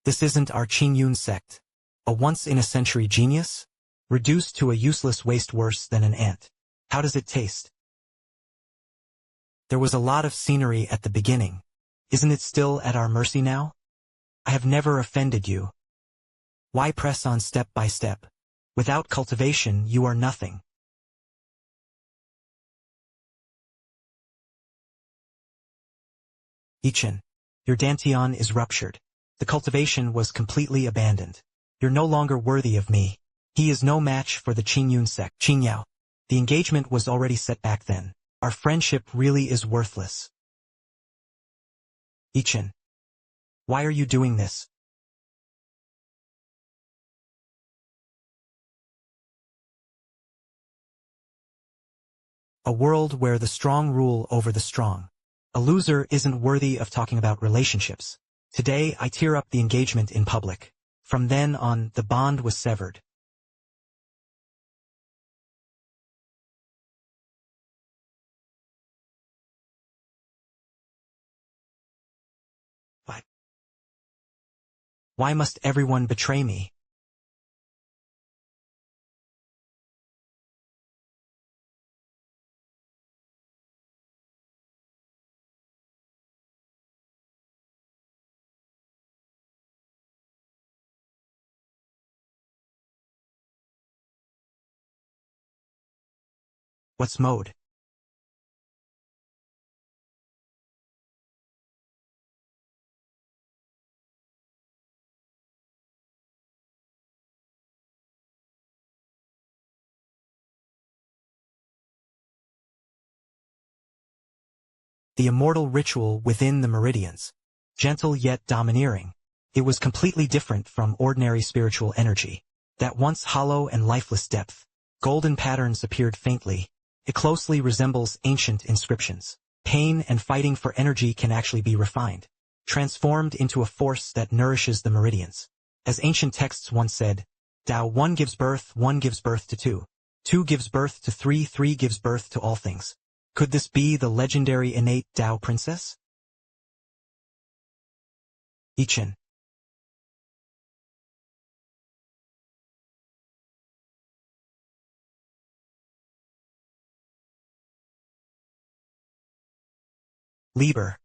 This isn't our Qingxuan sect. A once-in-a-century genius? Reduced to a useless waste worse than an ant. How does it taste? There was a lot of scenery at the beginning. Isn't it still at our mercy now? I have never offended you. Why press on step by step? Without cultivation, you are nothing. Chen, your Dantian is ruptured. The cultivation was completely abandoned. You're no longer worthy of me. He is no match for the Qingxuan sect. Qingyao. The engagement was already set back then. Our friendship really is worthless. Chen. Why are you doing this? A world where the strong rule over the strong. A loser isn't worthy of talking about relationships. Today I tear up the engagement in public. From then on, the bond was severed. Why must everyone betray me? What's mode? The immortal ritual within the meridians. Gentle yet domineering. It was completely different from ordinary spiritual energy. That once hollow and lifeless depth. Golden patterns appeared faintly. It closely resembles ancient inscriptions. Pain and fighting for energy can actually be refined. Transformed into a force that nourishes the meridians. As ancient texts once said, Tao 1 gives birth to 2. 2 gives birth to 3, 3 gives birth to all things. Could this be the legendary innate Tao princess? Chen. Lieber.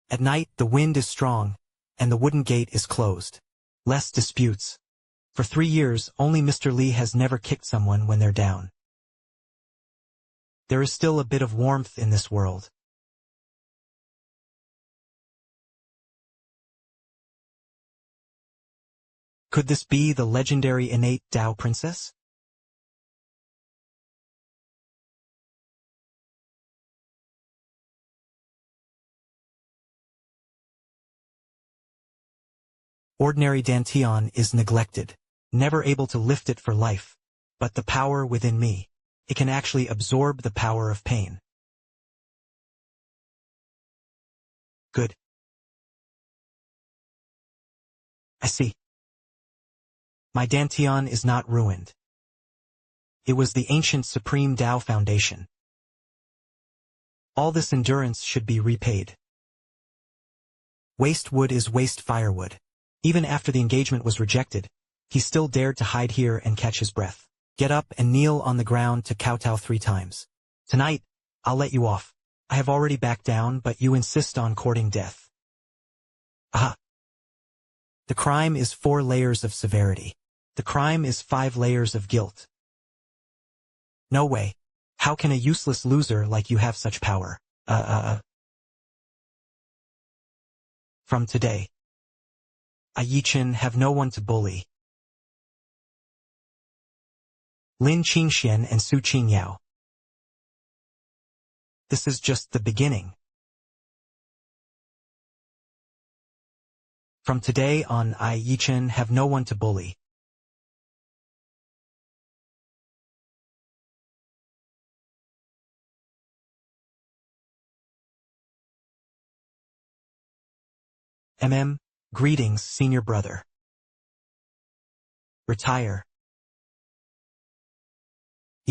At night the wind is strong, and the wooden gate is closed. Less disputes. For 3 years, only Mr. Li has never kicked someone when they're down. There is still a bit of warmth in this world. Could this be the legendary innate Tao princess? Ordinary Dantian is neglected. Never able to lift it for life. But the power within me, it can actually absorb the power of pain. Good. I see. My Dantian is not ruined. It was the ancient Supreme Tao Foundation. All this endurance should be repaid. Waste wood is waste firewood. Even after the engagement was rejected, he still dared to hide here and catch his breath. Get up and kneel on the ground to kowtow 3 times. Tonight, I'll let you off. I have already backed down, but you insist on courting death. Aha! The crime is 4 layers of severity. The crime is 5 layers of guilt. No way. How can a useless loser like you have such power? From today, Chen have no one to bully. Lin Qingxuan and Su Qingyao. This is just the beginning. From today on, Chen have no one to bully. Greetings, senior brother. Retire.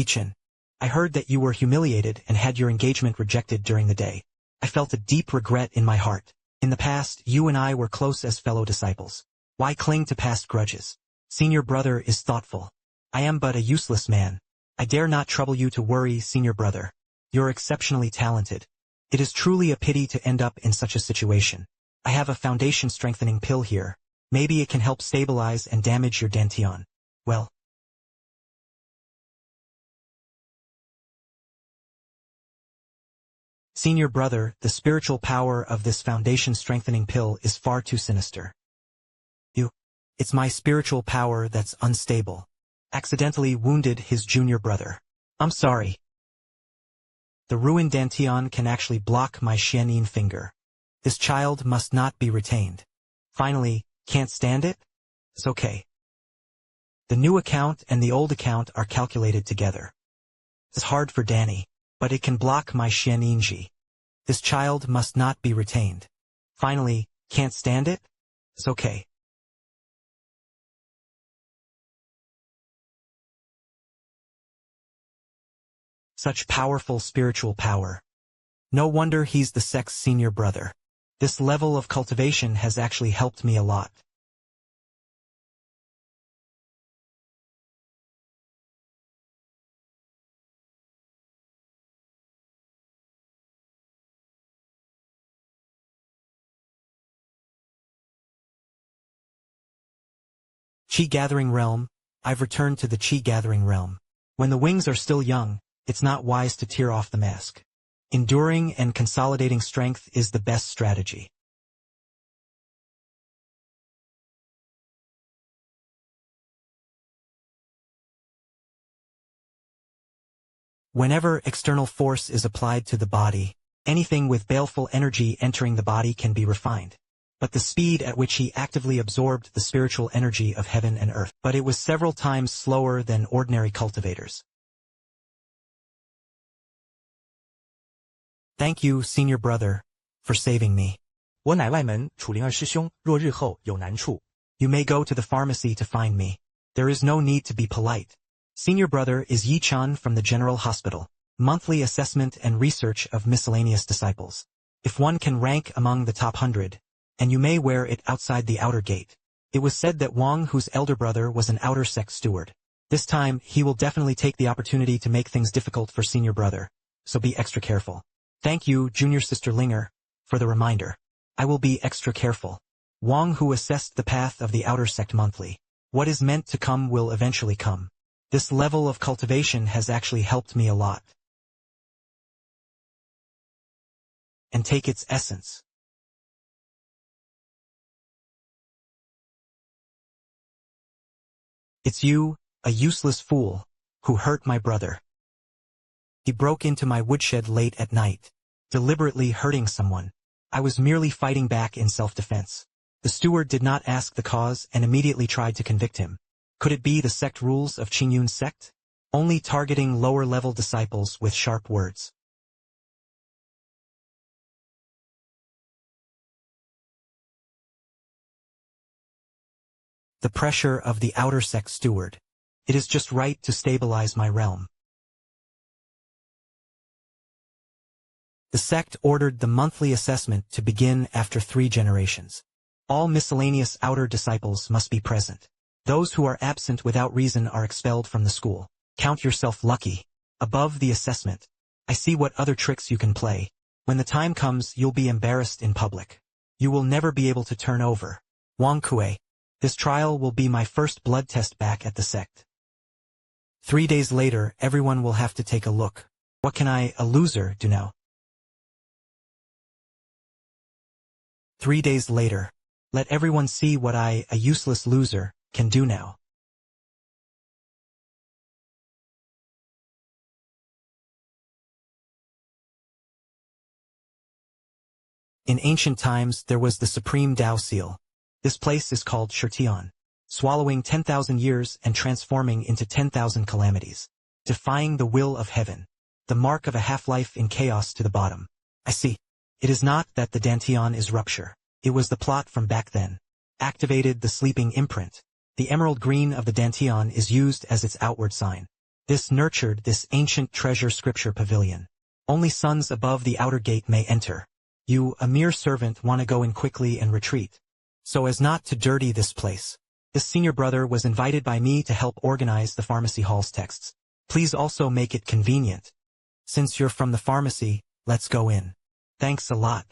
Chen, I heard that you were humiliated and had your engagement rejected during the day. I felt a deep regret in my heart. In the past, you and I were close as fellow disciples. Why cling to past grudges? Senior brother is thoughtful. I am but a useless man. I dare not trouble you to worry, senior brother. You're exceptionally talented. It is truly a pity to end up in such a situation. I have a foundation-strengthening pill here. Maybe it can help stabilize and damage your Dantian. Well. Senior brother, the spiritual power of this foundation-strengthening pill is far too sinister. It's my spiritual power that's unstable. Accidentally wounded his junior brother. I'm sorry. The ruined Dantian can actually block my Xuanyang finger. This child must not be retained. Finally, can't stand it? It's okay. The new account and the old account are calculated together. It's hard for Danny, but it can block my Xuanyang. This child must not be retained. Finally, can't stand it? It's okay. Such powerful spiritual power. No wonder he's the sect's senior brother. This level of cultivation has actually helped me a lot. Qi Gathering Realm. I've returned to the Qi Gathering Realm. When the wings are still young, it's not wise to tear off the mask. Enduring and consolidating strength is the best strategy. Whenever external force is applied to the body, anything with baleful energy entering the body can be refined. But the speed at which he actively absorbed the spiritual energy of heaven and earth, but it was several times slower than ordinary cultivators. Thank you, senior brother, for saving me. 我乃外门楚灵儿师兄，若日后有难处， You may go to the pharmacy to find me. There is no need to be polite. Senior brother is Chen from the General Hospital. Monthly assessment and research of miscellaneous disciples. If one can rank among the top 100, and you may wear it outside the outer gate. It was said that Wang, whose elder brother, was an outer sect steward. This time, he will definitely take the opportunity to make things difficult for senior brother, so be extra careful. Thank you, junior sister Linger, for the reminder. I will be extra careful. Wang, who assessed the path of the outer sect monthly. What is meant to come will eventually come. This level of cultivation has actually helped me a lot. And take its essence. It's you, a useless fool, who hurt my brother. He broke into my woodshed late at night, deliberately hurting someone. I was merely fighting back in self-defense. The steward did not ask the cause and immediately tried to convict him. Could it be the sect rules of Qingxuan's sect? Only targeting lower-level disciples with sharp words. The pressure of the outer sect steward. It is just right to stabilize my realm. The sect ordered the monthly assessment to begin after 3 generations. All miscellaneous outer disciples must be present. Those who are absent without reason are expelled from the school. Count yourself lucky. Above the assessment. I see what other tricks you can play. When the time comes, you'll be embarrassed in public. You will never be able to turn over. Wang Kue. This trial will be my first blood test back at the sect. 3 days later, everyone will have to take a look. What can I, a loser, do now? 3 days later. Let everyone see what I, a useless loser, can do now. In ancient times, there was the supreme Dao Seal. This place is called Xuanyang, swallowing 10,000 years and transforming into 10,000 calamities. Defying the will of heaven. The mark of a half-life in chaos to the bottom. I see. It is not that the Dantian is rupture. It was the plot from back then. Activated the sleeping imprint. The emerald green of the Dantian is used as its outward sign. This nurtured this ancient treasure scripture pavilion. Only sons above the outer gate may enter. You, a mere servant, want to go in quickly and retreat, so as not to dirty this place. This senior brother was invited by me to help organize the pharmacy hall's texts. Please also make it convenient. Since you're from the pharmacy, let's go in. Thanks a lot.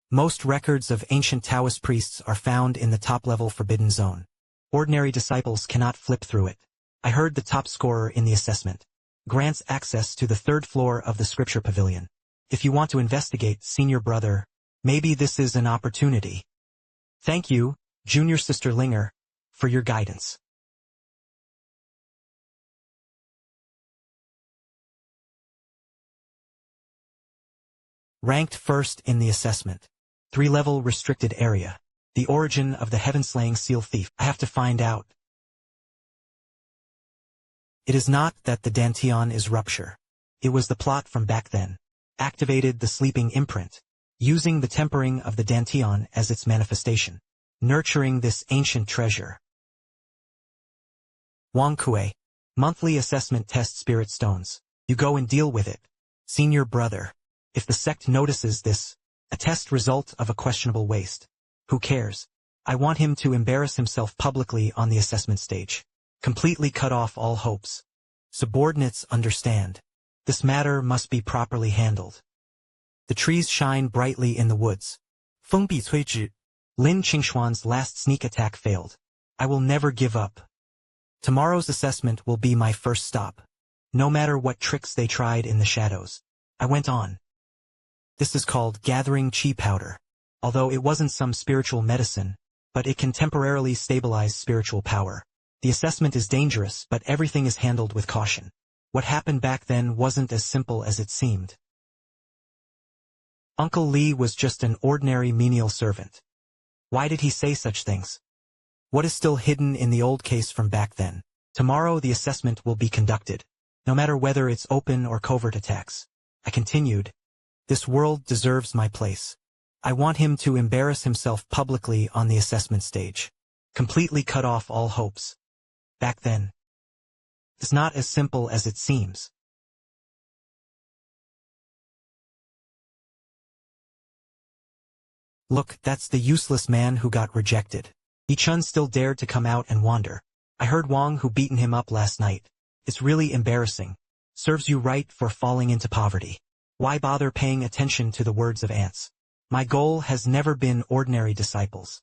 Most records of ancient Taoist priests are found in the top-level forbidden zone. Ordinary disciples cannot flip through it. I heard the top scorer in the assessment grants access to the third floor of the scripture pavilion. If you want to investigate, senior brother, maybe this is an opportunity. Thank you, junior sister Linger, for your guidance. Ranked first in the assessment. 3-level restricted area. The origin of the heaven-slaying seal thief. I have to find out. It is not that the Dantian is rupture. It was the plot from back then. Activated the sleeping imprint, using the tempering of the Dantian as its manifestation. Nurturing this ancient treasure. Wang Kue. Monthly assessment test spirit stones. You go and deal with it. Senior brother. If the sect notices this, a test result of a questionable waste. Who cares? I want him to embarrass himself publicly on the assessment stage. Completely cut off all hopes. Subordinates understand. This matter must be properly handled. The trees shine brightly in the woods. 风必摧之. Lin Qingxuan's last sneak attack failed. I will never give up. Tomorrow's assessment will be my first stop. No matter what tricks they tried in the shadows. I went on. This is called gathering chi powder. Although it wasn't some spiritual medicine, but it can temporarily stabilize spiritual power. The assessment is dangerous, but everything is handled with caution. What happened back then wasn't as simple as it seemed. Uncle Lee was just an ordinary menial servant. Why did he say such things? What is still hidden in the old case from back then? Tomorrow the assessment will be conducted, no matter whether it's open or covert attacks. I continued. This world deserves my place. I want him to embarrass himself publicly on the assessment stage. Completely cut off all hopes. Back then. It's not as simple as it seems. Look, that's the useless man who got rejected. Chen still dared to come out and wander. I heard Wang who beaten him up last night. It's really embarrassing. Serves you right for falling into poverty. Why bother paying attention to the words of ants? My goal has never been ordinary disciples.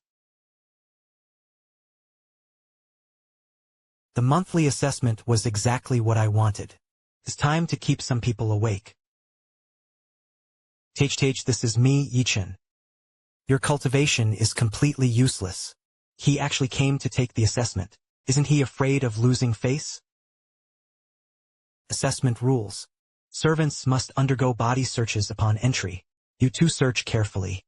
The monthly assessment was exactly what I wanted. It's time to keep some people awake. This is me, Chen. Your cultivation is completely useless. He actually came to take the assessment. Isn't he afraid of losing face? Assessment rules. Servants must undergo body searches upon entry. You too search carefully.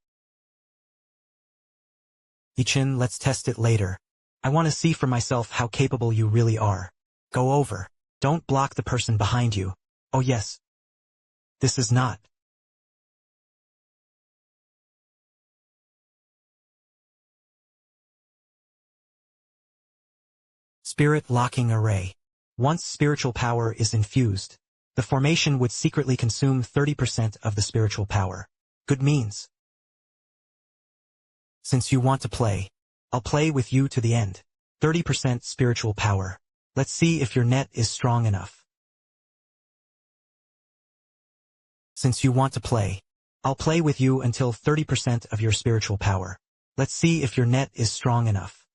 Chen, let's test it later. I want to see for myself how capable you really are. Go over. Don't block the person behind you. Oh yes. This is not. Spirit locking array. Once spiritual power is infused, the formation would secretly consume 30% of the spiritual power. Good means. Since you want to play, I'll play with you to the end. 30% spiritual power. Let's see if your net is strong enough. Since you want to play, I'll play with you until 30% of your spiritual power. Let's see if your net is strong enough.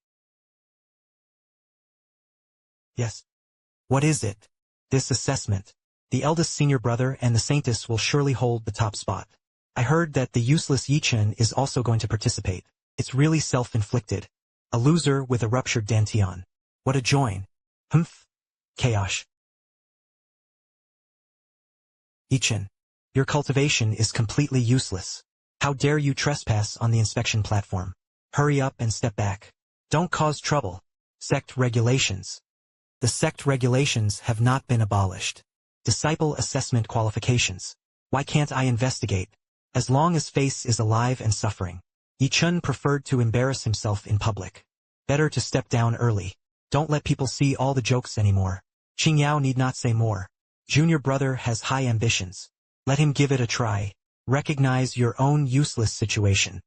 Yes. What is it? This assessment. The eldest senior brother and the saintess will surely hold the top spot. I heard that the useless Chen is also going to participate. It's really self-inflicted. A loser with a ruptured Dantian. What a join. Humph. Chaos. Chen. Your cultivation is completely useless. How dare you trespass on the inspection platform? Hurry up and step back. Don't cause trouble. Sect regulations. The sect regulations have not been abolished. Disciple assessment qualifications. Why can't I investigate? As long as face is alive and suffering. Chen preferred to embarrass himself in public. Better to step down early. Don't let people see all the jokes anymore. Qingyao need not say more. Junior brother has high ambitions. Let him give it a try. Recognize your own useless situation.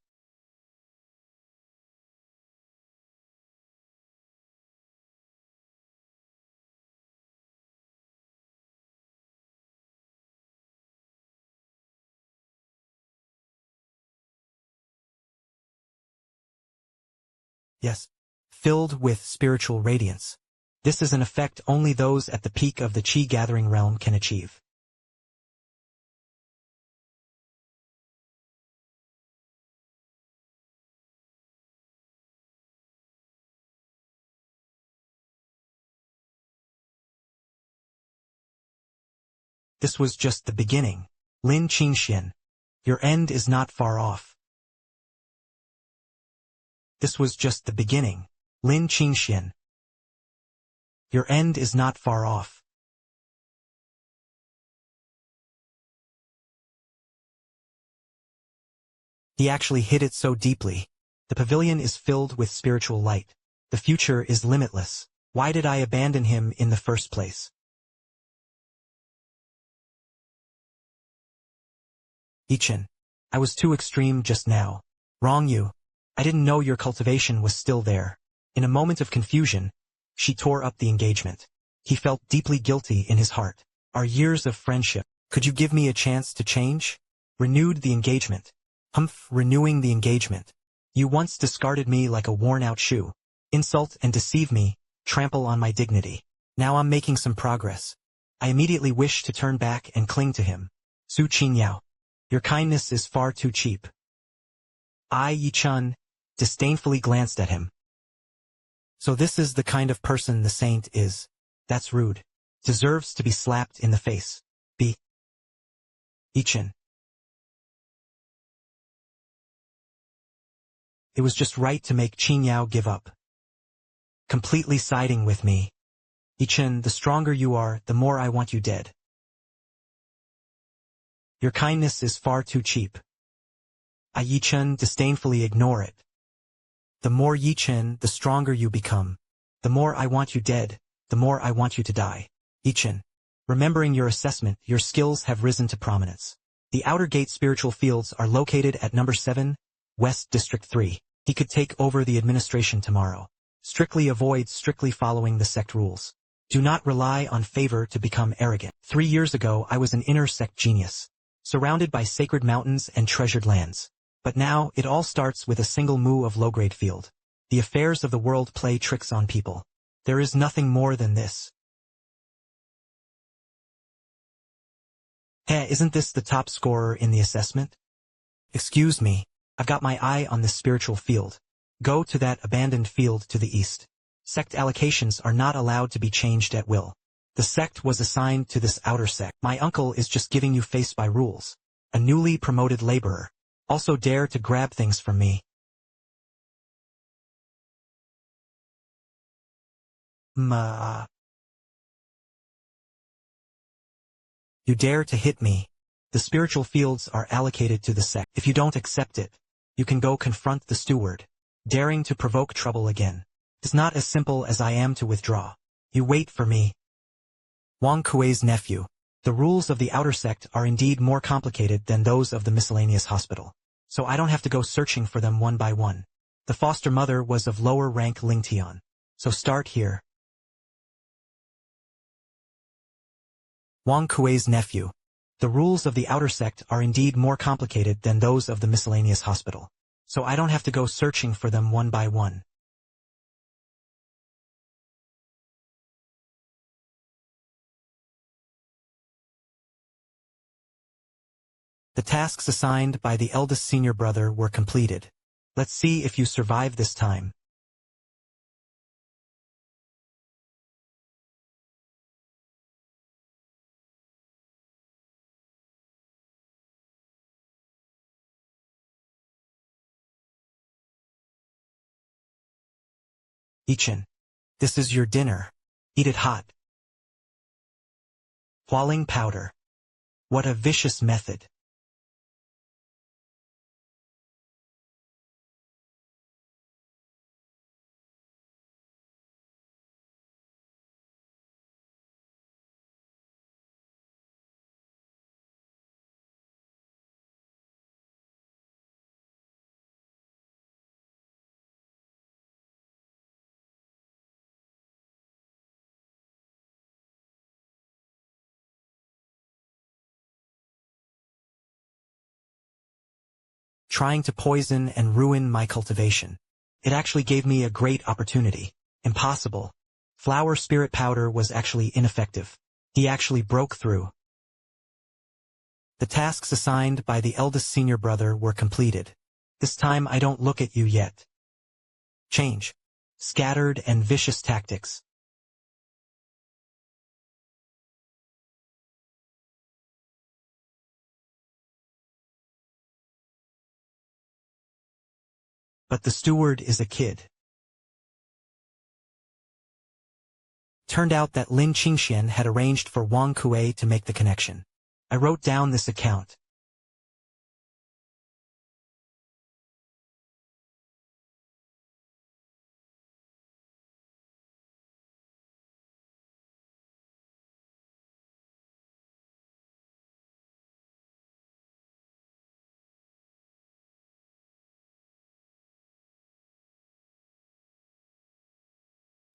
Yes. Filled with spiritual radiance. This is an effect only those at the peak of the Qi-gathering realm can achieve. This was just the beginning. Lin Qingxuan. Your end is not far off. This was just the beginning. Lin Qingxuan. Your end is not far off. He actually hit it so deeply. The pavilion is filled with spiritual light. The future is limitless. Why did I abandon him in the first place? Chen. I was too extreme just now. Wrong you. I didn't know your cultivation was still there. In a moment of confusion, she tore up the engagement. He felt deeply guilty in his heart. Our years of friendship. Could you give me a chance to change? Renewed the engagement. Renewing the engagement. You once discarded me like a worn-out shoe. Insult and deceive me, trample on my dignity. Now I'm making some progress. I immediately wish to turn back and cling to him. Su Qingyao. Your kindness is far too cheap. Yi-chun disdainfully glanced at him. So this is the kind of person the saint is. That's rude. Deserves to be slapped in the face. B. Yi-chun. It was just right to make Qingyao give up. Completely siding with me. Yi-chun, the stronger you are, the more I want you dead. Your kindness is far too cheap. Yi-chun disdainfully ignore it. The more Yi-chun, the stronger you become. The more I want you dead, the more I want you to die. Yi-chun. Remembering your assessment, your skills have risen to prominence. The outer gate spiritual fields are located at number 7, West District 3. He could take over the administration tomorrow. Strictly avoid strictly following the sect rules. Do not rely on favor to become arrogant. 3 years ago I was an inner sect genius, surrounded by sacred mountains and treasured lands. But now, it all starts with a single mu of low-grade field. The affairs of the world play tricks on people. There is nothing more than this. Hey, isn't this the top scorer in the assessment? Excuse me, I've got my eye on this spiritual field. Go to that abandoned field to the east. Sect allocations are not allowed to be changed at will. The sect was assigned to this outer sect. My uncle is just giving you face by rules. A newly promoted laborer. Also dare to grab things from me. You dare to hit me. The spiritual fields are allocated to the sect. If you don't accept it, you can go confront the steward. Daring to provoke trouble again. It's not as simple as I am to withdraw. You wait for me. Wang Kuei's nephew. The rules of the outer sect are indeed more complicated than those of the miscellaneous hospital. So I don't have to go searching for them one by one. The foster mother was of lower rank Lingtian. So start here. Wang Kuei's nephew. The rules of the outer sect are indeed more complicated than those of the miscellaneous hospital. So I don't have to go searching for them one by one. The tasks assigned by the eldest senior brother were completed. Let's see if you survive this time. Chen. This is your dinner. Eat it hot. Hualing powder. What a vicious method. trying to poison and ruin my cultivation. It actually gave me a great opportunity. Impossible. Flower spirit powder was actually ineffective. He actually broke through. The tasks assigned by the eldest senior brother were completed. This time I don't look at you yet. Change. Scattered and vicious tactics. But the steward is a kid. Turned out that Lin Qingxuan had arranged for Wang Kuei to make the connection. I wrote down this account.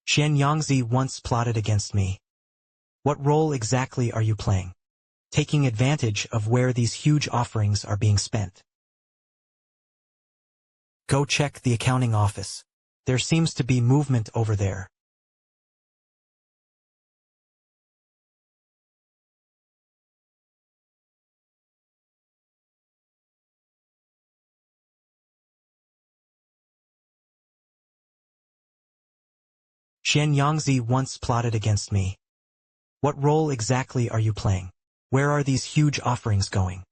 Xuanyang once plotted against me. What role exactly are you playing? Taking advantage of where these huge offerings are being spent. Go check the accounting office. There seems to be movement over there. Xuanyang once plotted against me. What role exactly are you playing? Where are these huge offerings going?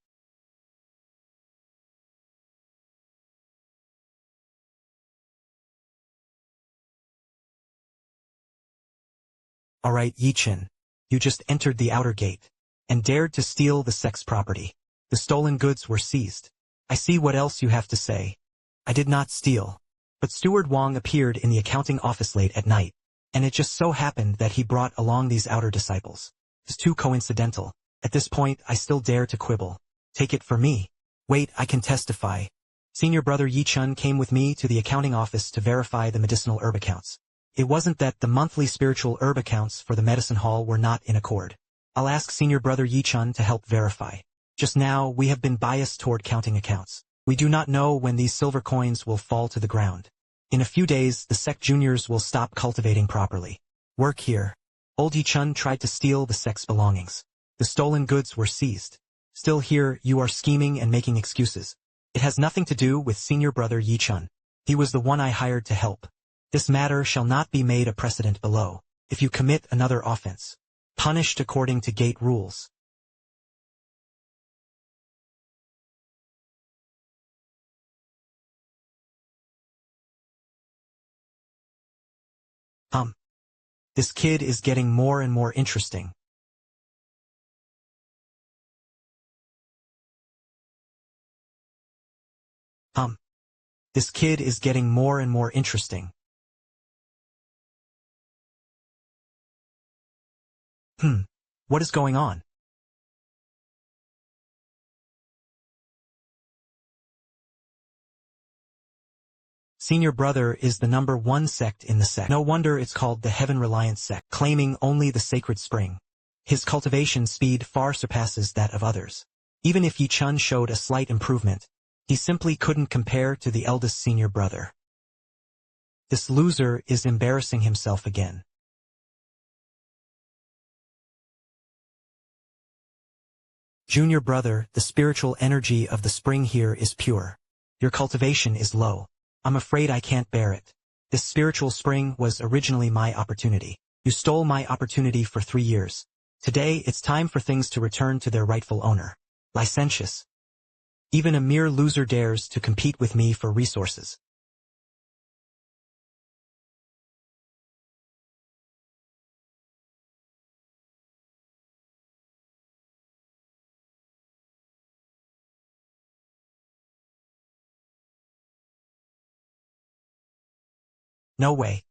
Alright, Chen. You just entered the outer gate and dared to steal the sect's property. The stolen goods were seized. I see what else you have to say. I did not steal. But Steward Wang appeared in the accounting office late at night, and it just so happened that he brought along these outer disciples. It's too coincidental. At this point, I still dare to quibble. Take it for me. Wait, I can testify. Senior brother Chen came with me to the accounting office to verify the medicinal herb accounts. It wasn't that the monthly spiritual herb accounts for the medicine hall were not in accord. I'll ask senior brother Chen to help verify. Just now, we have been biased toward counting accounts. We do not know when these silver coins will fall to the ground. In a few days, the sect juniors will stop cultivating properly. Work here. Old Chen tried to steal the sect's belongings. The stolen goods were seized. Still here, you are scheming and making excuses. It has nothing to do with senior brother Chen. He was the one I hired to help. This matter shall not be made a precedent below. If you commit another offense, punished according to gate rules. This kid is getting more and more interesting. This kid is getting more and more interesting. What is going on? Senior brother is the #1 sect in the sect. No wonder it's called the Heaven-Reliant Sect, claiming only the sacred spring. His cultivation speed far surpasses that of others. Even if Chen showed a slight improvement, he simply couldn't compare to the eldest senior brother. This loser is embarrassing himself again. Junior brother, the spiritual energy of the spring here is pure. Your cultivation is low. I'm afraid I can't bear it. This spiritual spring was originally my opportunity. You stole my opportunity for 3 years. Today, it's time for things to return to their rightful owner. Licentious. Even a mere loser dares to compete with me for resources. No way.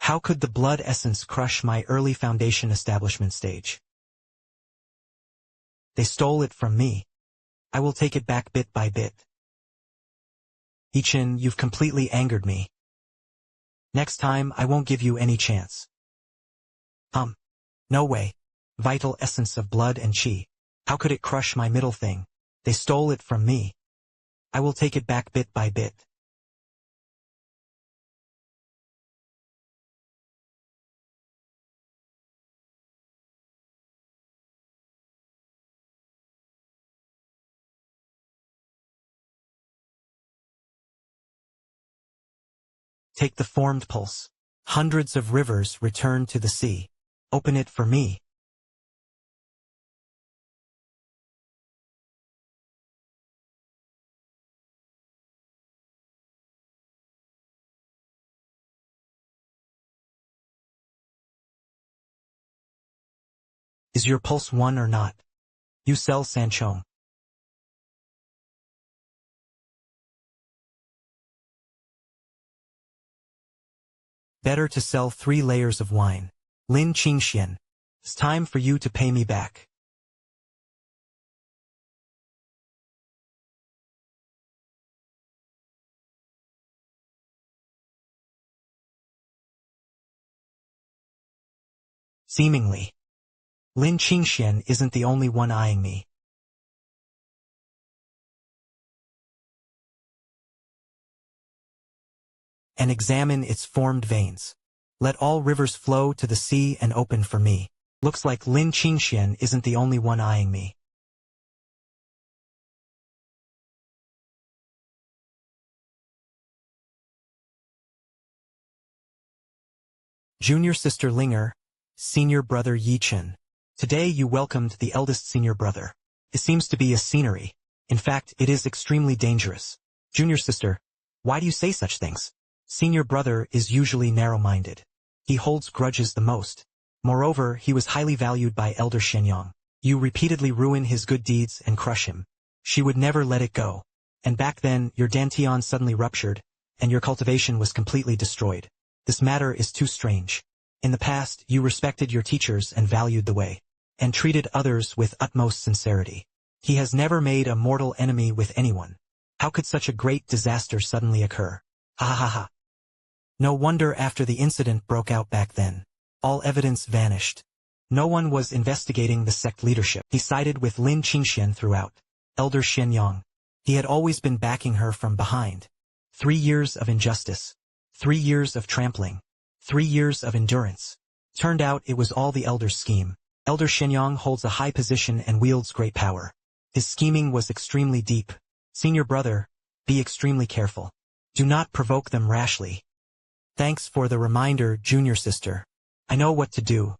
How could the blood essence crush my early foundation establishment stage? They stole it from me. I will take it back bit by bit. Chen, you've completely angered me. Next time, I won't give you any chance. No way. Vital essence of blood and chi. How could it crush my middle thing? They stole it from me. I will take it back bit by bit. Take the formed pulse. Hundreds of rivers return to the sea. Open it for me. Is your pulse one or not? You sell Sanchong. Better to sell 3 layers of wine. Lin Qingxuan. It's time for you to pay me back. Seemingly. Lin Qingxuan isn't the only one eyeing me. And examine its formed veins. Let all rivers flow to the sea and open for me. Looks like Lin Qingxuan isn't the only one eyeing me. Junior sister Linger, senior brother Yi Chen. Today you welcomed the eldest senior brother. It seems to be a scenery. In fact, it is extremely dangerous. Junior sister, why do you say such things? Senior brother is usually narrow-minded. He holds grudges the most. Moreover, he was highly valued by Elder Xuanyang. You repeatedly ruin his good deeds and crush him. She would never let it go. And back then, your Dantian suddenly ruptured, and your cultivation was completely destroyed. This matter is too strange. In the past, you respected your teachers and valued the way, and treated others with utmost sincerity. He has never made a mortal enemy with anyone. How could such a great disaster suddenly occur? Ha ha ha. No wonder after the incident broke out back then. All evidence vanished. No one was investigating the sect leadership. He sided with Lin Qingxuan throughout. Elder Xuanyang. He had always been backing her from behind. 3 years of injustice. 3 years of trampling. 3 years of endurance. Turned out it was all the elder's scheme. Elder Xuanyang holds a high position and wields great power. His scheming was extremely deep. Senior brother, be extremely careful. Do not provoke them rashly. Thanks for the reminder, junior sister. I know what to do.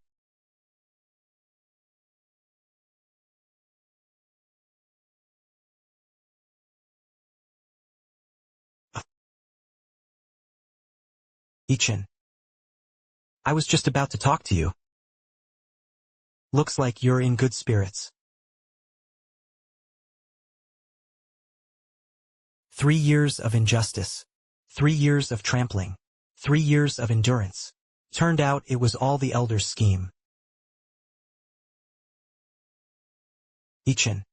Chen. I was just about to talk to you. Looks like you're in good spirits. 3 years of injustice. 3 years of trampling. 3 years of endurance. Turned out it was all the elder's scheme. Chen.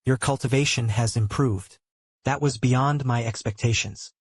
Your cultivation has improved. That was beyond my expectations.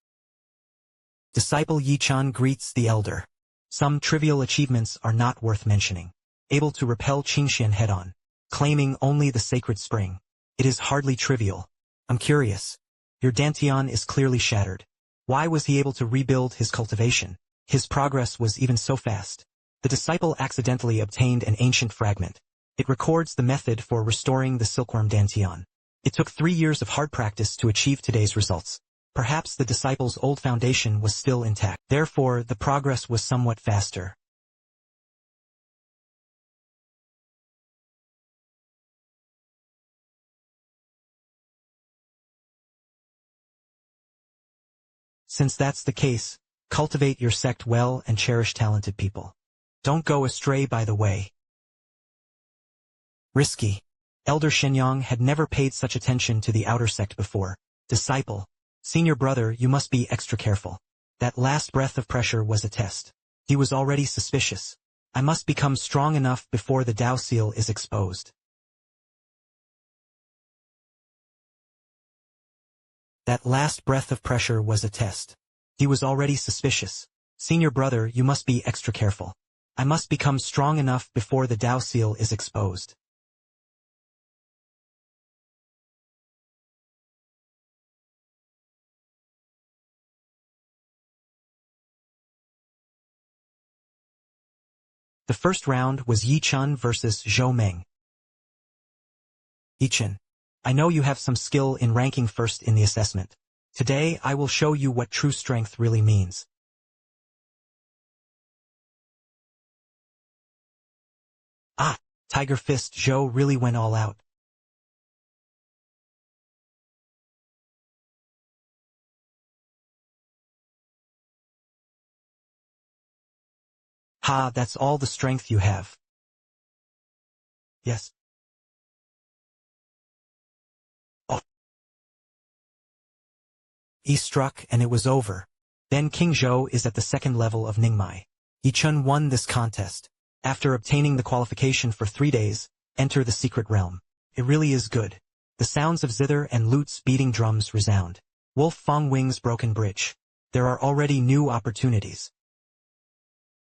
Disciple Yi-chan greets the elder. Some trivial achievements are not worth mentioning. Able to repel Qingxuan head-on. Claiming only the sacred spring. It is hardly trivial. I'm curious. Your Dantian is clearly shattered. Why was he able to rebuild his cultivation? His progress was even so fast. The disciple accidentally obtained an ancient fragment. It records the method for restoring the silkworm Dantian. It took 3 years of hard practice to achieve today's results. Perhaps the disciple's old foundation was still intact. Therefore, the progress was somewhat faster. Since that's the case, cultivate your sect well and cherish talented people. Don't go astray by the way. Risky. Elder Xuanyang had never paid such attention to the outer sect before. Disciple. Senior brother, you must be extra careful. That last breath of pressure was a test. He was already suspicious. I must become strong enough before the Dao Seal is exposed. That last breath of pressure was a test. He was already suspicious. Senior brother, you must be extra careful. I must become strong enough before the Dao Seal is exposed. The first round was Yichun versus Zhou Meng. Yichun, I know you have some skill in ranking first in the assessment. Today I will show you what true strength really means. Ah, Tiger Fist Zhou really went all out. Ha, that's all the strength you have. Yes. Oh. He struck and it was over. Then King Zhou is at the second level of Ningmai. Yichun won this contest. After obtaining the qualification for 3 days, enter the secret realm. It really is good. The sounds of zither and lutes beating drums resound. Wolf Fongwing's broken bridge. There are already new opportunities.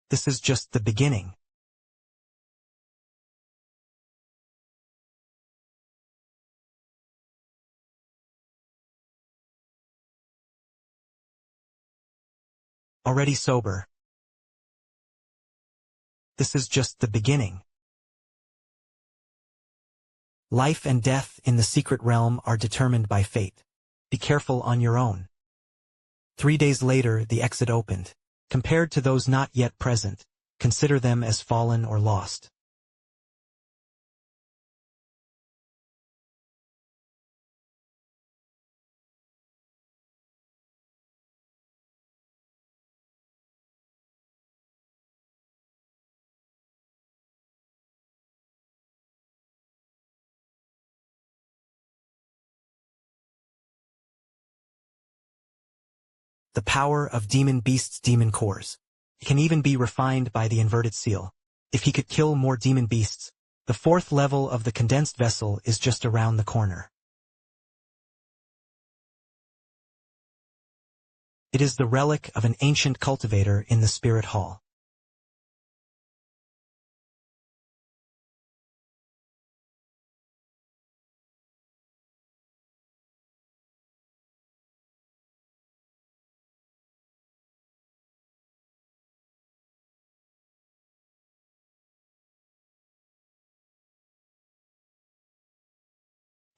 This is just the beginning. Already sober. This is just the beginning. Life and death in the secret realm are determined by fate. Be careful on your own. 3 days later, the exit opened. Compared to those not yet present, consider them as fallen or lost. The power of demon beasts' demon cores. It can even be refined by the inverted seal. If he could kill more demon beasts, the 4th level of the condensed vessel is just around the corner. It is the relic of an ancient cultivator in the spirit hall.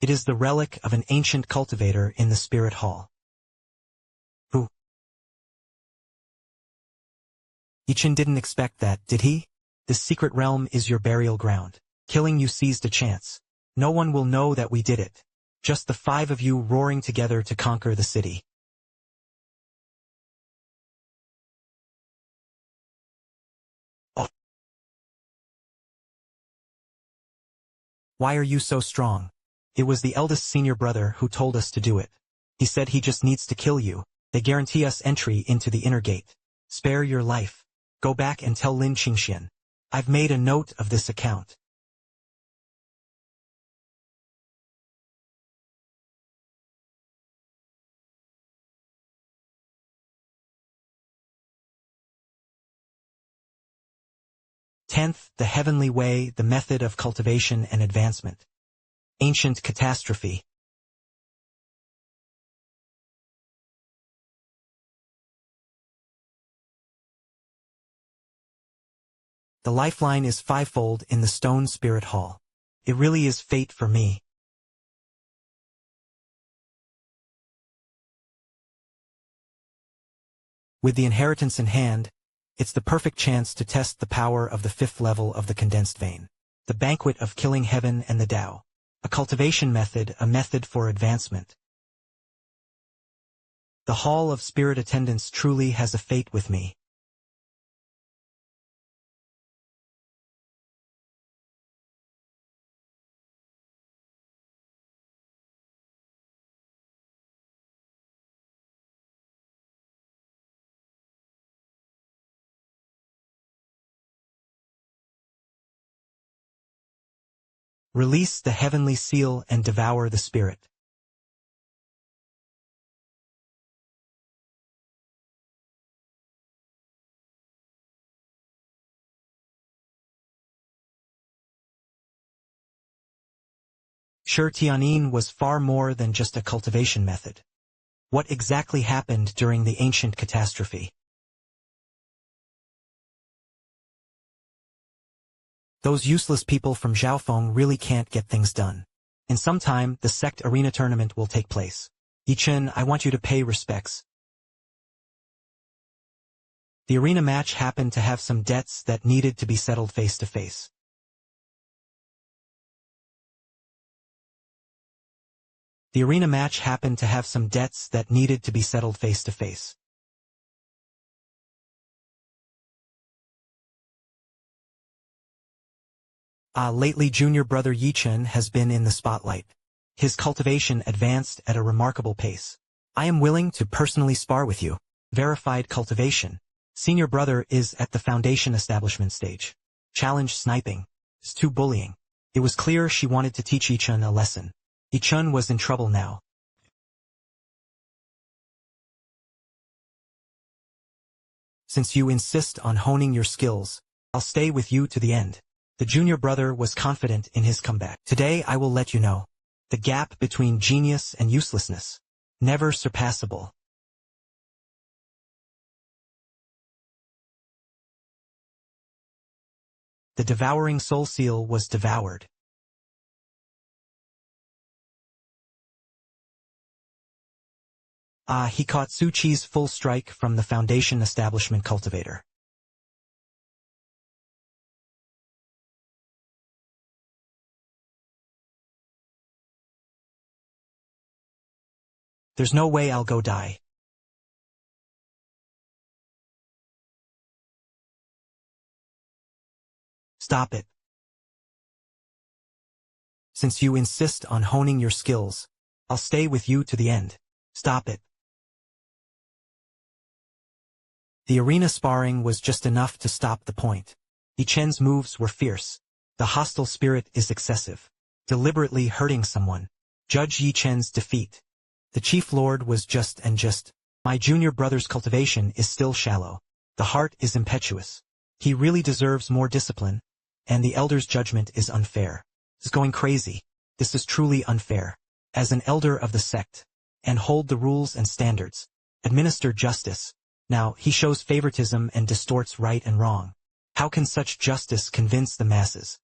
It is the relic of an ancient cultivator in the spirit hall. Who? Yichun didn't expect that, did he? This secret realm is your burial ground. Killing you seized a chance. No one will know that we did it. Just the 5 of you roaring together to conquer the city. Oh. Why are you so strong? It was the eldest senior brother who told us to do it. He said he just needs to kill you. They guarantee us entry into the inner gate. Spare your life. Go back and tell Lin Qingxuan. I've made a note of this account. Tenth, the heavenly way, the method of cultivation and advancement. Ancient catastrophe. The lifeline is 5-fold in the stone spirit hall. It really is fate for me. With the inheritance in hand, it's the perfect chance to test the power of the 5th level of the condensed vein. The banquet of killing heaven and the Tao. A cultivation method, a method for advancement. The hall of spirit attendants truly has a fate with me. Release the heavenly seal and devour the spirit. Sure, Tianyin was far more than just a cultivation method. What exactly happened during the ancient catastrophe? Those useless people from Zhaofeng really can't get things done. In some time, the sect arena tournament will take place. Chen, I want you to pay respects. The arena match happened to have some debts that needed to be settled face to face. The arena match happened to have some debts that needed to be settled face to face. Lately junior brother Chen has been in the spotlight. His cultivation advanced at a remarkable pace. I am willing to personally spar with you. Verified cultivation. Senior brother is at the foundation establishment stage. Challenge sniping. It's too bullying. It was clear she wanted to teach Chen a lesson. Chen was in trouble now. Since you insist on honing your skills, I'll stay with you to the end. The junior brother was confident in his comeback. Today I will let you know. The gap between genius and uselessness. Never surpassable. The devouring soul seal was devoured. He caught Su Qi's full strike from the foundation establishment cultivator. There's no way I'll go die. Stop it. Since you insist on honing your skills, I'll stay with you to the end. Stop it. The arena sparring was just enough to stop the point. Chen's moves were fierce. The hostile spirit is excessive. Deliberately hurting someone. Judge Chen's defeat. The chief lord was just. My junior brother's cultivation is still shallow. The heart is impetuous. He really deserves more discipline, and the elder's judgment is unfair. This is going crazy. This is truly unfair. As an elder of the sect, and hold the rules and standards. Administer justice. Now, he shows favoritism and distorts right and wrong. How can such justice convince the masses?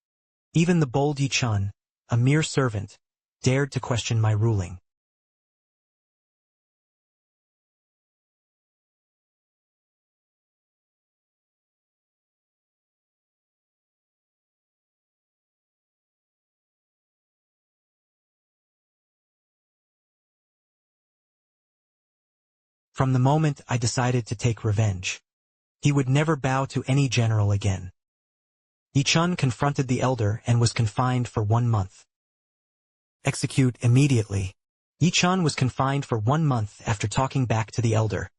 Even the bold Chen, a mere servant, dared to question my ruling. From the moment I decided to take revenge. He would never bow to any general again. Chen confronted the elder and was confined for 1 month. Execute immediately. Chen was confined for 1 month after talking back to the elder.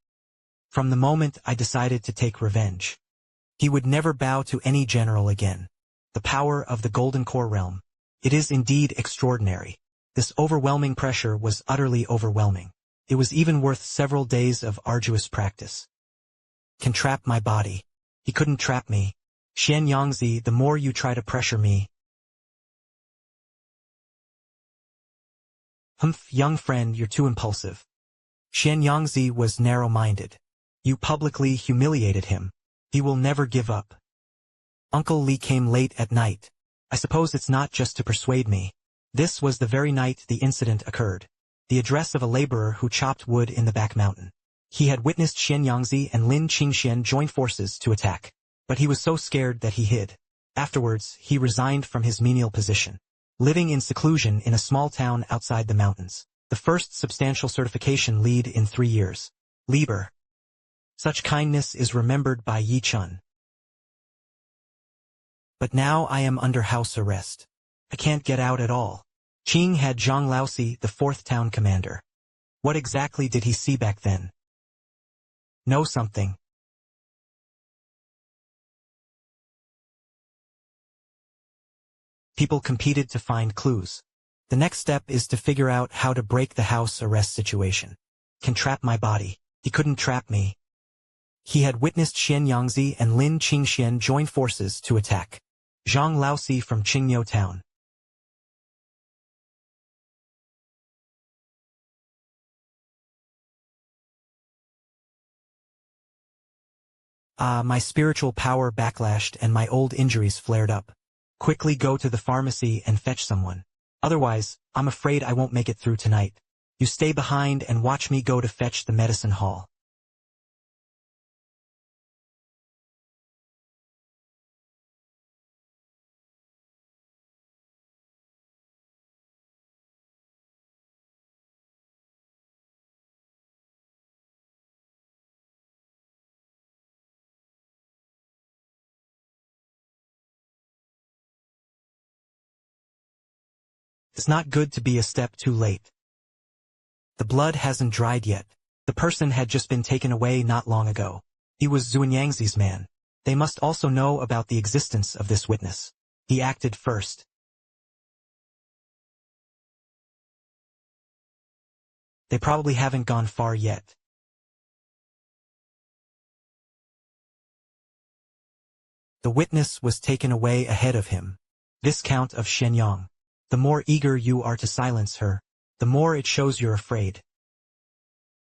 From the moment I decided to take revenge. He would never bow to any general again. The power of the Golden Core realm. It is indeed extraordinary. This overwhelming pressure was utterly overwhelming. It was even worth several days of arduous practice. Can trap my body. He couldn't trap me. Xuanyang, the more you try to pressure me. Young friend, you're too impulsive. Xuanyang was narrow-minded. You publicly humiliated him. He will never give up. Uncle Li came late at night. I suppose it's not just to persuade me. This was the very night the incident occurred. The address of a laborer who chopped wood in the back mountain. He had witnessed Xuanyang and Lin Qingxuan join forces to attack. But he was so scared that he hid. Afterwards, he resigned from his menial position. Living in seclusion in a small town outside the mountains. The first substantial certification lead in 3 years. Lieber. Such kindness is remembered by Chen. But now I am under house arrest. I can't get out at all. Qing had Zhang Laosi, the 4th town commander. What exactly did he see back then? Know something. People competed to find clues. The next step is to figure out how to break the house arrest situation. Can trap my body. He couldn't trap me. He had witnessed Xuanyang and Lin Qingxuan join forces to attack Zhang Laosi from Qingyo town. My spiritual power backlashed and my old injuries flared up. Quickly go to the pharmacy and fetch someone. Otherwise, I'm afraid I won't make it through tonight. You stay behind and watch me go to fetch the medicine hall. It's not good to be a step too late. The blood hasn't dried yet. The person had just been taken away not long ago. He was Xuanyang's man. They must also know about the existence of this witness. He acted first. They probably haven't gone far yet. The witness was taken away ahead of him. Viscount of Xuanyang. The more eager you are to silence her, the more it shows you're afraid.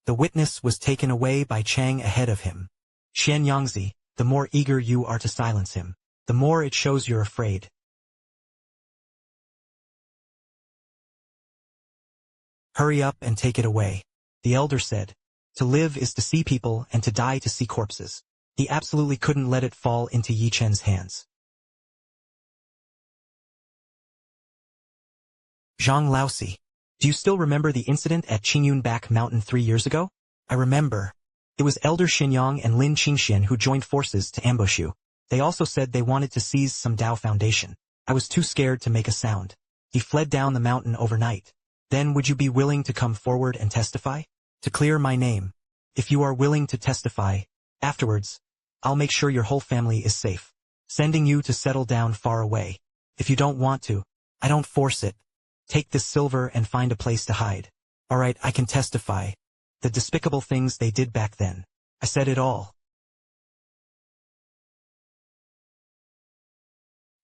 The witness was taken away by Chang ahead of him. Xuanyangzi, the more eager you are to silence him, the more it shows you're afraid. Hurry up and take it away. The elder said. To live is to see people and to die to see corpses. He absolutely couldn't let it fall into Yi Chen's hands. Zhang Laosi. Do you still remember the incident at Qingxuan Back Mountain 3 years ago? I remember. It was Elder Xuanyang and Lin Qingxuan who joined forces to ambush you. They also said they wanted to seize some Dao foundation. I was too scared to make a sound. He fled down the mountain overnight. Then would you be willing to come forward and testify? To clear my name. If you are willing to testify, afterwards, I'll make sure your whole family is safe. Sending you to settle down far away. If you don't want to, I don't force it. Take this silver and find a place to hide. Alright, I can testify. The despicable things they did back then. I said it all.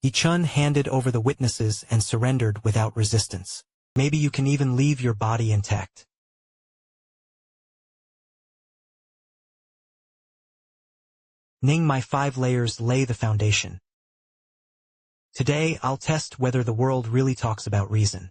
Yi Chen handed over the witnesses and surrendered without resistance. Maybe you can even leave your body intact. Ning, my 5 layers lay the foundation. Today I'll test whether the world really talks about reason.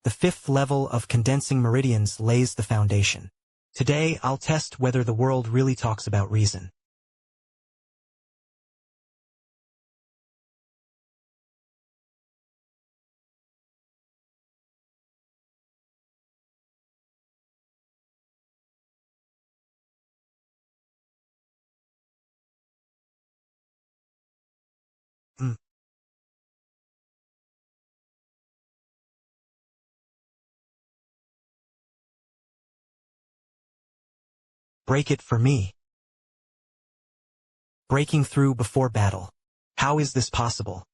The 5th level of condensing meridians lays the foundation. Today I'll test whether the world really talks about reason. Break it for me. Breaking through before battle. How is this possible?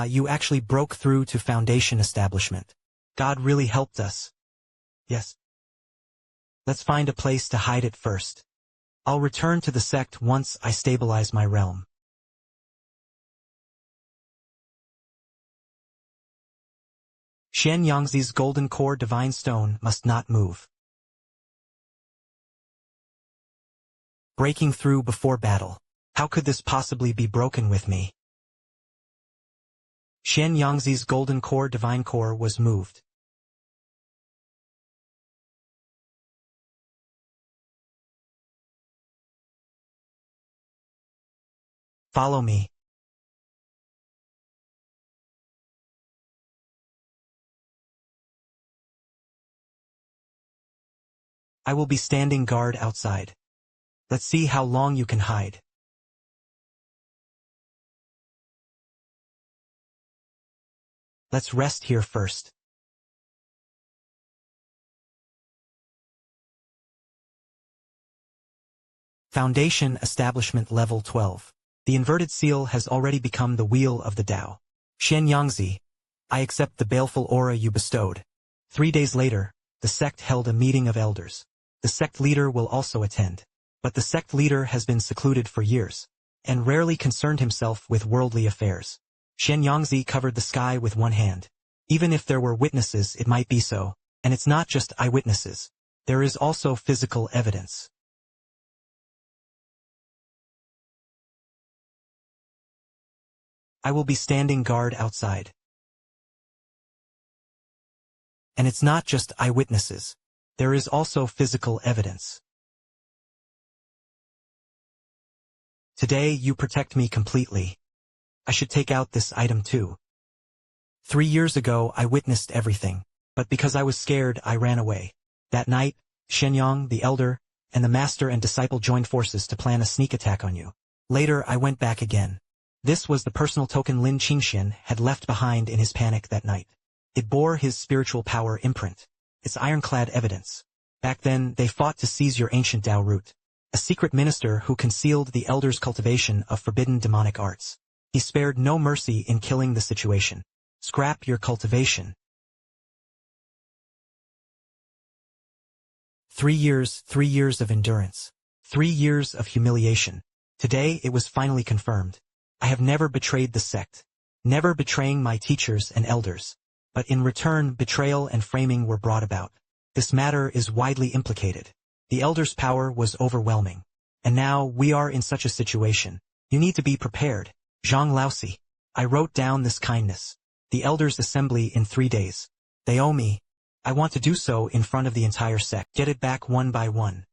You actually broke through to foundation establishment. God really helped us. Yes. Let's find a place to hide it first. I'll return to the sect once I stabilize my realm. Xuanyang's golden core divine stone must not move. Breaking through before battle. How could this possibly be broken with me? Xuanyang's golden core divine core was moved. Follow me. I will be standing guard outside. Let's see how long you can hide. Let's rest here first. Foundation Establishment Level 12. The inverted seal has already become the wheel of the Tao. Xuanyangzi, I accept the baleful aura you bestowed. 3 days later, the sect held a meeting of elders. The sect leader will also attend. but the sect leader has been secluded for years, and rarely concerned himself with worldly affairs. Xuanyang covered the sky with one hand. Even if there were witnesses, it might be so, and it's not just eyewitnesses. There is also physical evidence. I will be standing guard outside. And it's not just eyewitnesses. There is also physical evidence. Today you protect me completely. I should take out this item too. 3 years ago I witnessed everything, but because I was scared I ran away. That night, Xuanyang, the elder, and the master and disciple joined forces to plan a sneak attack on you. Later I went back again. This was the personal token Lin Qingxuan had left behind in his panic that night. It bore his spiritual power imprint, its ironclad evidence. Back then they fought to seize your ancient Dao root, a secret minister who concealed the elder's cultivation of forbidden demonic arts. He spared no mercy in killing the situation. Scrap your cultivation. 3 years of endurance. 3 years of humiliation. Today it was finally confirmed. I have never betrayed the sect, never betraying my teachers and elders. But in return betrayal and framing were brought about. This matter is widely implicated. The elder's power was overwhelming. And now we are in such a situation. You need to be prepared. Zhang Laosi. I wrote down this kindness. The elders' assembly in 3 days. They owe me. I want to do so in front of the entire sect. Get it back one by one.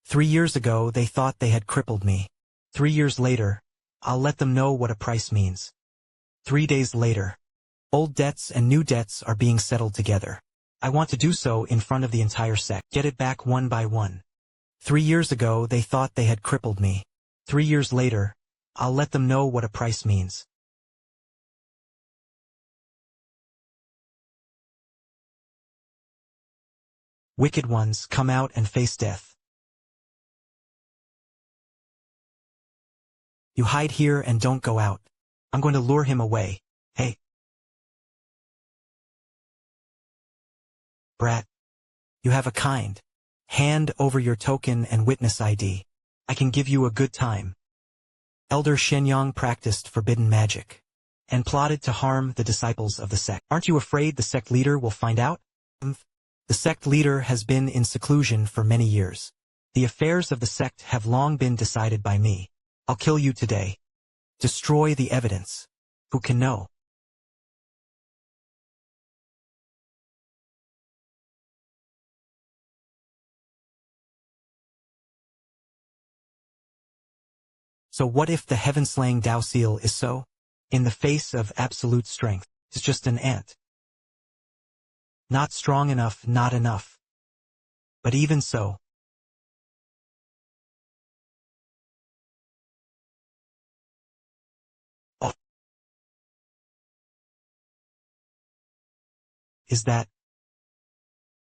3 years ago they thought they had crippled me. 3 years later, I'll let them know what a price means. 3 days later. Old debts and new debts are being settled together. I want to do so in front of the entire sect. Get it back one by one. 3 years ago they thought they had crippled me. 3 years later, I'll let them know what a price means. Wicked ones, come out and face death. You hide here and don't go out. I'm going to lure him away. Hey. Brat. You have a kind. Hand over your token and witness ID. I can give you a good time. Elder Xuanyang practiced forbidden magic and plotted to harm the disciples of the sect. Aren't you afraid the sect leader will find out? The sect leader has been in seclusion for many years. The affairs of the sect have long been decided by me. I'll kill you today. Destroy the evidence. Who can know? So what if the Heaven-Devouring Dao Seal is so? In the face of absolute strength, it's just an ant. Not strong enough, not enough. But even so. Oh. Is that?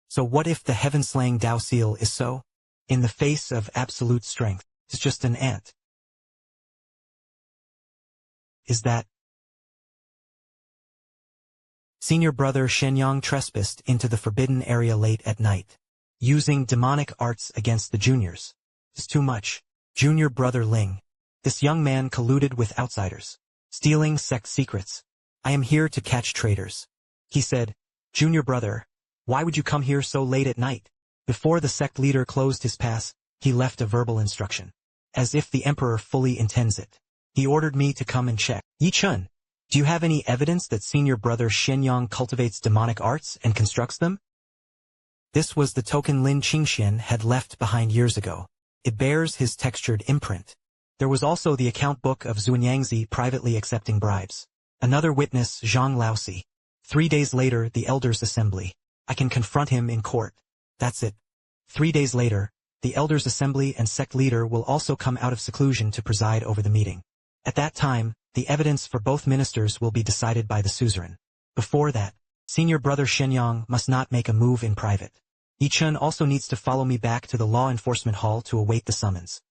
So what if the Heaven-Devouring Dao Seal is so? In the face of absolute strength, it's just an ant. Is that? Senior brother Xuanyang trespassed into the forbidden area late at night, using demonic arts against the juniors. It's too much. Junior brother Ling. This young man colluded with outsiders, stealing sect secrets. I am here to catch traitors. He said, Junior brother, why would you come here so late at night? Before the sect leader closed his pass, he left a verbal instruction. As if the emperor fully intends it. He ordered me to come and check. Yi Chen, do you have any evidence that senior brother Xuanyang cultivates demonic arts and constructs them? This was the token Lin Qingxuan had left behind years ago. It bears his textured imprint. There was also the account book of Xuanyang privately accepting bribes. Another witness, Zhang Laosi. 3 days later, the elders' assembly. I can confront him in court. That's it. 3 days later, the elders' assembly and sect leader will also come out of seclusion to preside over the meeting. At that time, the evidence for both ministers will be decided by the suzerain. Before that, senior brother Xuanyang must not make a move in private. Yi Chen also needs to follow me back to the law enforcement hall to await the summons.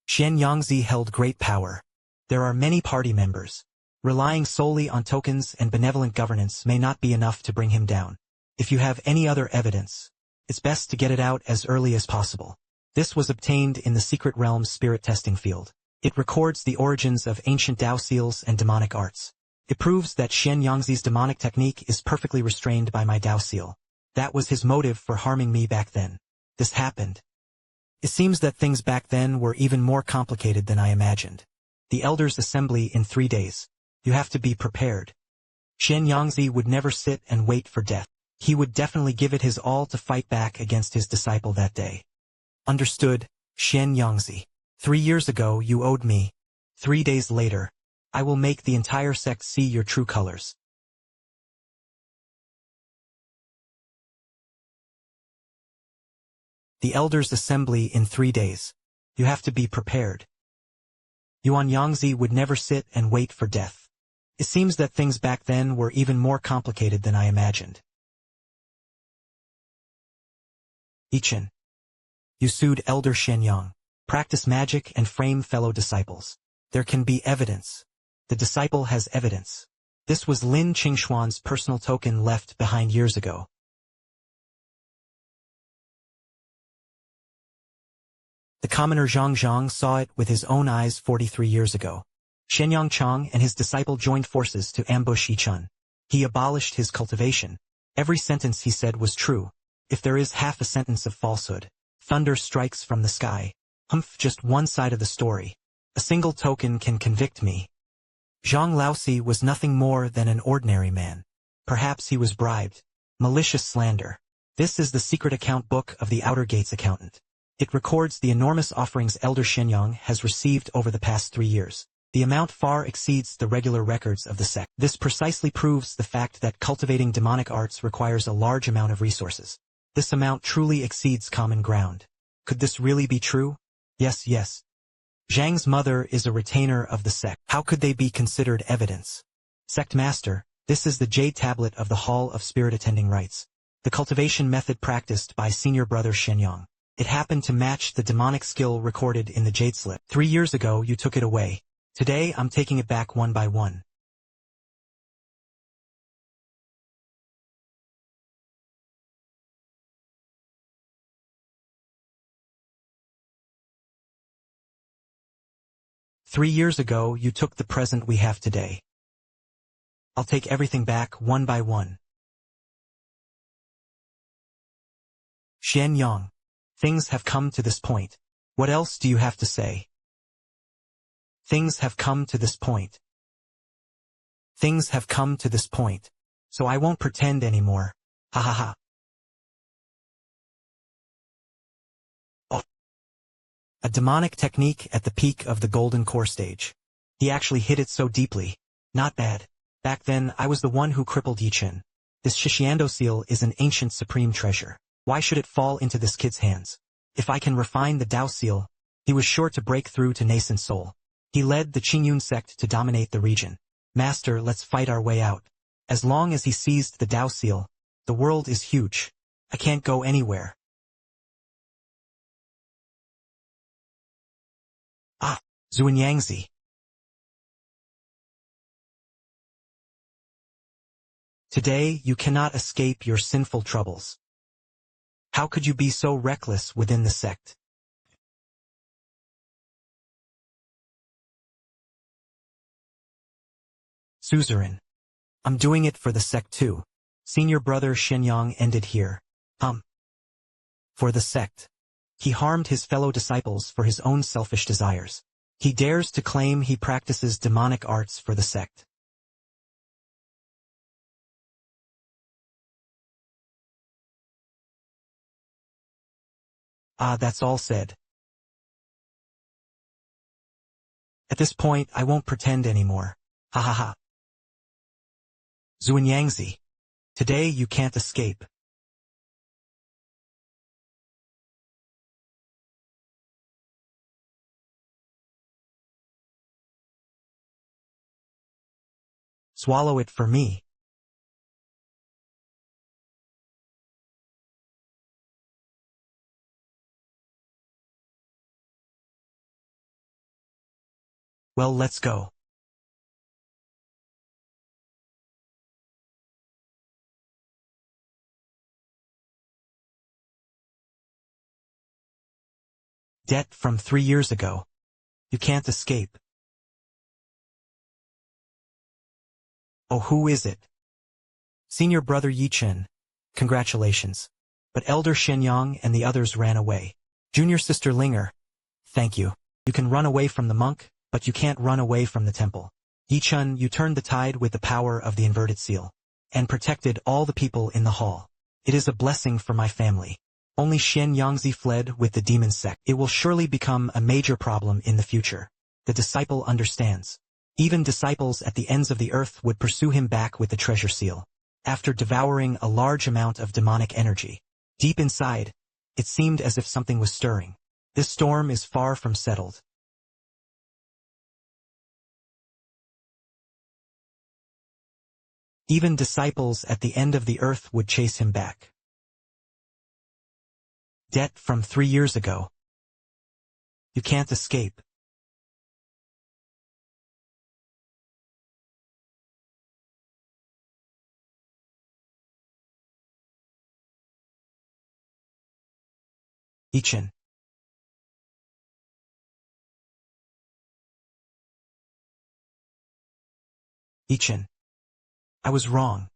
Xuanyang held great power. There are many party members. Relying solely on tokens and benevolent governance may not be enough to bring him down. If you have any other evidence, it's best to get it out as early as possible. This was obtained in the Secret Realm's spirit testing field. It records the origins of ancient Dao seals and demonic arts. It proves that Xuanyang's demonic technique is perfectly restrained by my Dao seal. That was his motive for harming me back then. This happened. It seems that things back then were even more complicated than I imagined. The Elders' Assembly in 3 days. You have to be prepared. Xuanyang would never sit and wait for death. He would definitely give it his all to fight back against his disciple that day. Understood, Xuanyang. 3 years ago you owed me. 3 days later, I will make the entire sect see your true colors. The Elders' Assembly in 3 days. You have to be prepared. Xuanyang would never sit and wait for death. It seems that things back then were even more complicated than I imagined. Chen. You sued Elder Xuanyang. Practice magic and frame fellow disciples. There can be evidence. The disciple has evidence. This was Lin Qingxuan's personal token left behind years ago. The commoner Zhang saw it with his own eyes 43 years ago. Xuanyang Chang and his disciple joined forces to ambush Chen. He abolished his cultivation. Every sentence he said was true. If there is half a sentence of falsehood, thunder strikes from the sky. Just one side of the story. A single token can convict me. Zhang Laosi was nothing more than an ordinary man. Perhaps he was bribed. Malicious slander. This is the secret account book of the Outer Gates accountant. It records the enormous offerings Elder Xuanyang has received over the past 3 years. The amount far exceeds the regular records of the sect. This precisely proves the fact that cultivating demonic arts requires a large amount of resources. This amount truly exceeds common ground. Could this really be true? Yes. Zhang's mother is a retainer of the sect. How could they be considered evidence? Sect Master, this is the Jade Tablet of the Hall of Spirit Attending Rites. The cultivation method practiced by senior brother Xuanyang. It happened to match the demonic skill recorded in the Jade Slip. 3 years ago you took it away. Today I'm taking it back one by one. "3 years ago you took the present we have today. I'll take everything back one by one." Xuanyang. Things have come to this point. What else do you have to say? Things have come to this point. Things have come to this point. So I won't pretend anymore. Ha ha ha. Oh. A demonic technique at the peak of the golden core stage. He actually hit it so deeply. Not bad. Back then I was the one who crippled Chen. This Shishiando seal is an ancient supreme treasure. Why should it fall into this kid's hands? If I can refine the Dao seal, he was sure to break through to nascent soul. He led the Qingxuan sect to dominate the region. Master, let's fight our way out. As long as he seized the Dao seal, the world is huge. I can't go anywhere. Ah, Xuanyang. Today you cannot escape your sinful troubles. How could you be so reckless within the sect? Suzerain. I'm doing it for the sect too. Senior brother Xuanyang ended here. For the sect. He harmed his fellow disciples for his own selfish desires. He dares to claim he practices demonic arts for the sect. Ah, that's all said. At this point I won't pretend anymore. Ha ha ha. Xuanyang. Today you can't escape. Swallow it for me. Well, let's go. Debt from 3 years ago. You can't escape. Oh, who is it? Senior brother Chen. Congratulations. But elder Xuanyang and the others ran away. Junior sister Linger. Thank you. You can run away from the monk, but you can't run away from the temple. Chen, you turned the tide with the power of the inverted seal, and protected all the people in the hall. It is a blessing for my family. Only Xuanyang fled with the demon sect. It will surely become a major problem in the future. The disciple understands. Even disciples at the ends of the earth would pursue him back with the treasure seal. After devouring a large amount of demonic energy. Deep inside, it seemed as if something was stirring. This storm is far from settled. Even disciples at the end of the earth would chase him back. Debt from 3 years ago. You can't escape. Chen. Chen. I was wrong.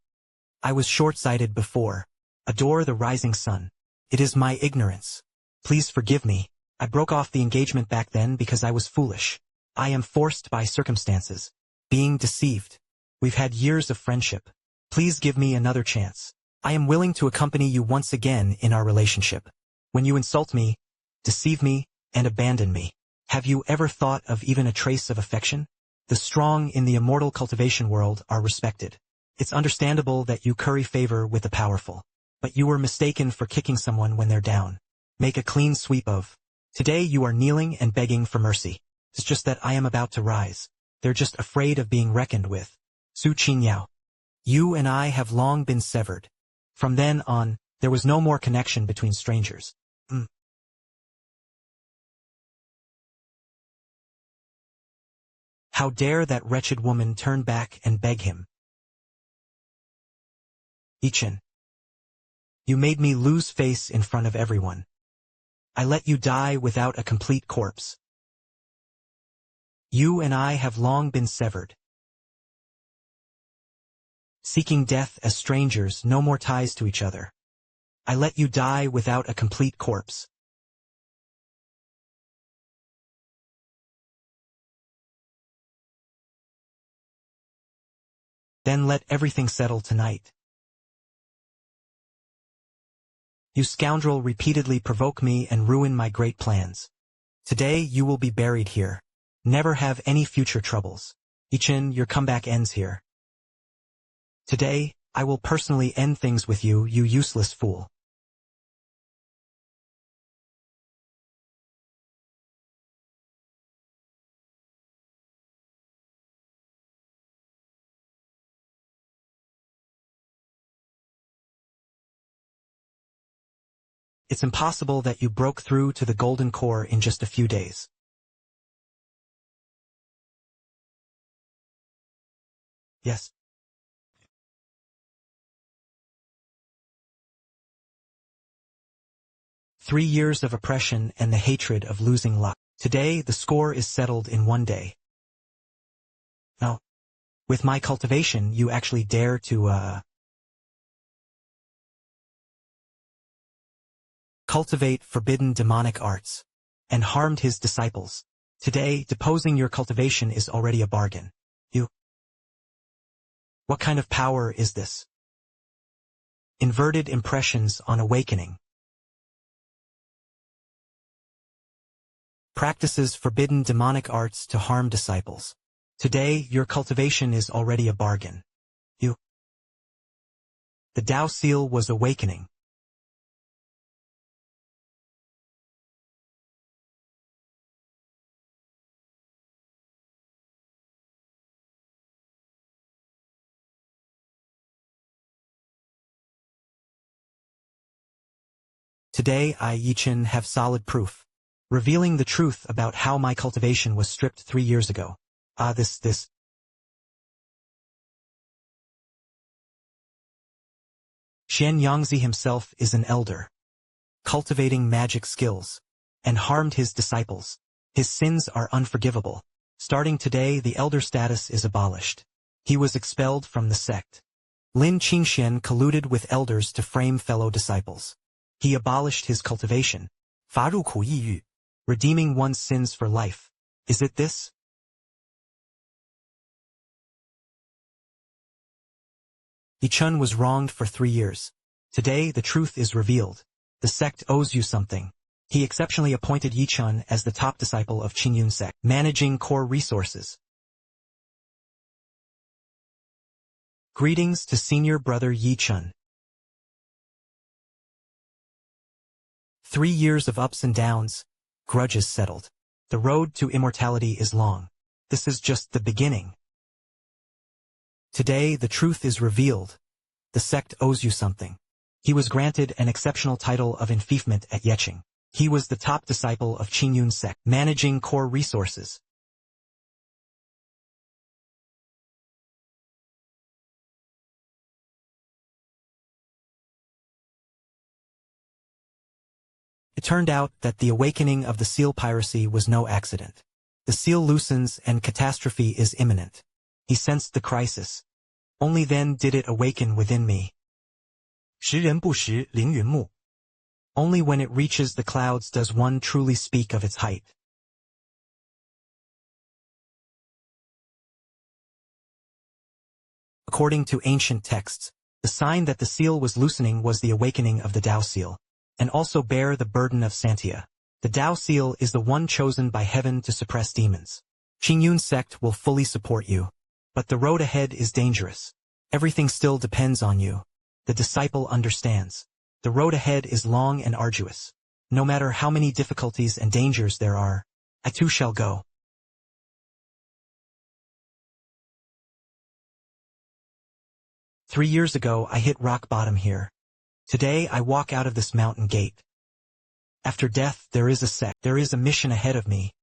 I was short-sighted before. Adore the rising sun. It is my ignorance. Please forgive me. I broke off the engagement back then because I was foolish. I am forced by circumstances. Being deceived. We've had years of friendship. Please give me another chance. I am willing to accompany you once again in our relationship. When you insult me, deceive me, and abandon me, have you ever thought of even a trace of affection? The strong in the immortal cultivation world are respected. It's understandable that you curry favor with the powerful. But you were mistaken for kicking someone when they're down. Make a clean sweep of. Today you are kneeling and begging for mercy. It's just that I am about to rise. They're just afraid of being reckoned with. Su Qingyao. You and I have long been severed. From then on, there was no more connection between strangers. How dare that wretched woman turn back and beg him? Chen. You made me lose face in front of everyone. I let you die without a complete corpse. You and I have long been severed. Seeking death as strangers, no more ties to each other. I let you die without a complete corpse. Then let everything settle tonight. You scoundrel repeatedly provoke me and ruin my great plans. Today you will be buried here. Never have any future troubles. Chen, your comeback ends here. Today, I will personally end things with you, you useless fool. It's impossible that you broke through to the golden core in just a few days. Yes. "3 years of oppression and the hatred of losing luck. Today the score is settled in 1 day. Now, with my cultivation you actually dare to, cultivate forbidden demonic arts, and harmed his disciples. Today, deposing your cultivation is already a bargain. What kind of power is this? Inverted impressions on awakening. Practices forbidden demonic arts to harm disciples. Today, your cultivation is already a bargain. The Dao Seal was awakening. Today I, Chen, have solid proof, revealing the truth about how my cultivation was stripped 3 years ago. This. Xuanyang himself is an elder, cultivating magic skills. and harmed his disciples. His sins are unforgivable. Starting today, the elder status is abolished. He was expelled from the sect. Lin Qingxuan colluded with elders to frame fellow disciples. He abolished his cultivation, 伐入苦抑郁, redeeming one's sins for life. Is it this? Chen was wronged for 3 years. Today, the truth is revealed. The sect owes you something. He exceptionally appointed Chen as the top disciple of Qingxuan sect, managing core resources. Greetings to senior brother Chen. 3 years of ups and downs, grudges settled. The road to immortality is long. This is just the beginning. Today, the truth is revealed. The sect owes you something. He was granted an exceptional title of enfeoffment at Yeqing. He was the top disciple of Qingxuan sect, managing core resources. It turned out that the awakening of the seal piracy was no accident. The seal loosens and catastrophe is imminent. He sensed the crisis. Only then did it awaken within me. 识人不识凌云木. Only when it reaches the clouds does one truly speak of its height. According to ancient texts, the sign that the seal was loosening was the awakening of the Dao Seal, and also bear the burden of Santia. The Dao Seal is the one chosen by heaven to suppress demons. Qingxuan sect will fully support you. But the road ahead is dangerous. Everything still depends on you. The disciple understands. The road ahead is long and arduous. No matter how many difficulties and dangers there are, I too shall go. "3 years ago I hit rock bottom here. Today I walk out of this mountain gate. After death there is a sect, there is a mission ahead of me.